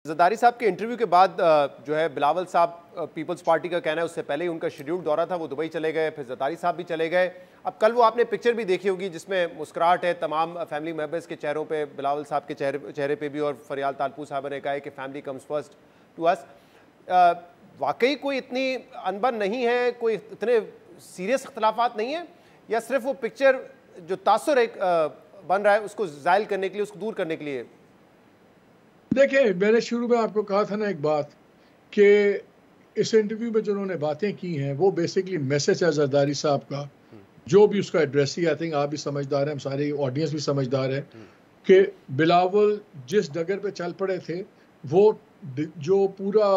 ज़रदारी साहब के इंटरव्यू के बाद जो है बिलावल साहब पीपल्स पार्टी का कहना है उससे पहले ही उनका शेड्यूल दौरा था, वो दुबई चले गए, फिर ज़रदारी साहब भी चले गए। अब कल वो आपने पिक्चर भी देखी होगी जिसमें मुस्कुराहट है तमाम फैमिली मेंबर्स के चेहरों पे, बिलावल साहब के चेहरे पे भी, और फरियाल तालपू साहब ने कहा है कि family comes first to us. वाकई कोई इतनी अनबन नहीं है, कोई इतने सीरियस इख्तलाफात नहीं है, या सिर्फ वो पिक्चर जो तासुर एक बन रहा है उसको ज़ायल करने के लिए, उसको दूर करने के लिए? देखिए, मैंने शुरू में आपको कहा था ना एक बात कि इस इंटरव्यू में जो उन्होंने बातें की हैं वो बेसिकली मैसेज है जरदारी साहब का, जो भी उसका एड्रेस ही, आई थिंक आप भी समझदार हैं, हम सारे ऑडियंस भी समझदार है कि बिलावल जिस डगर पे चल पड़े थे वो जो पूरा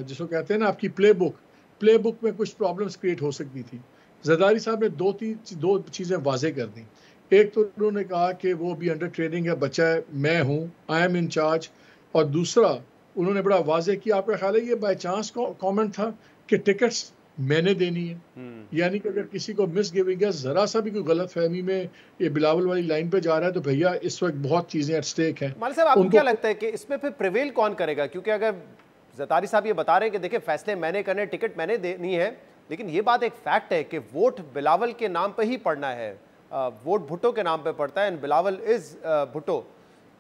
जिसको कहते हैं ना आपकी प्ले बुक में कुछ प्रॉब्लम्स क्रिएट हो सकती थी। जरदारी साहब ने दो चीज़ें वाजे कर दी। एक तो उन्होंने कहा कि वो भी अंडर ट्रेनिंग है, बच्चा है, मैं हूँ, आई एम इन चार्ज। और दूसरा उन्होंने बड़ा वाजे किया, आपका ख्याल है ये बाय चांस कमेंट था कि टिकट्स मैंने देनी है, यानी कि अगर किसी को मिस गिविंग है, जरा सा भी कोई गलत फहमी में ये बिलावल वाली लाइन पे जा रहा है तो भैया इस वक्त बहुत चीजें एट स्टेक हैं। मालिक साहब, आपको क्या लगता है कि इसमें फिर प्रिवेल कौन करेगा? क्योंकि अगर ज़रदारी साहब ये बता रहे हैं कि देखिए फैसले मैंने करने, टिकट मैंने देनी है, लेकिन ये बात एक फैक्ट है कि वोट बिलावल के नाम पे ही पड़ना है, वोट भुट्टो के नाम पे पड़ता है, एंड बिलावल इज भुट्टो।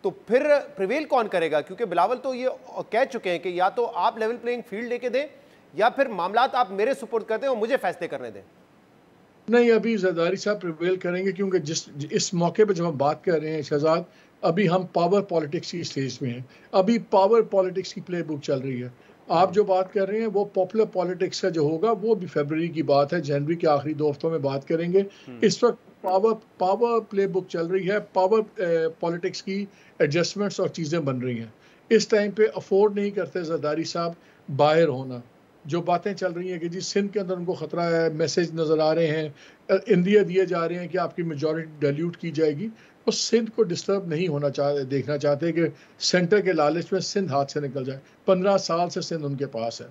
तो फिर प्रिवेल कौन करेगा? क्योंकि बिलावल तो ये कह चुके हैं कि या तो आप लेवल प्लेइंग फील्ड लेके दें या फिर मामलात आप मेरे सुपुर्द कर दें और मुझे फैसले करने दें। नहीं, अभी जरदारी साहब प्रिवेल करेंगे, क्योंकि इस मौके पे जब हम बात कर रहे हैं शहजाद, अभी हम पावर पॉलिटिक्स की स्टेज में हैं, अभी पावर पॉलिटिक्स की प्ले बुक चल रही है। आप जो बात कर रहे हैं वो पॉपुलर पॉलिटिक्स का जो होगा वो भी फरवरी की बात है, जनवरी के आखिरी 2 हफ्तों में बात करेंगे। इस वक्त पावर प्ले बुक चल रही है, पावर पॉलिटिक्स की एडजस्टमेंट्स और चीज़ें बन रही हैं। इस टाइम पे अफोर्ड नहीं करते जरदारी साहब बाहर होना। जो बातें चल रही हैं कि जी सिंध के अंदर उनको खतरा है, मैसेज नज़र आ रहे हैं, इंडिया दिए जा रहे हैं कि आपकी मेजॉरिटी डाइल्यूट की जाएगी, वो सिंध को डिस्टर्ब नहीं होना देखना चाहते कि सेंटर के लालच में सिंध हाथ से निकल जाए। 15 साल से सिंध उनके पास है।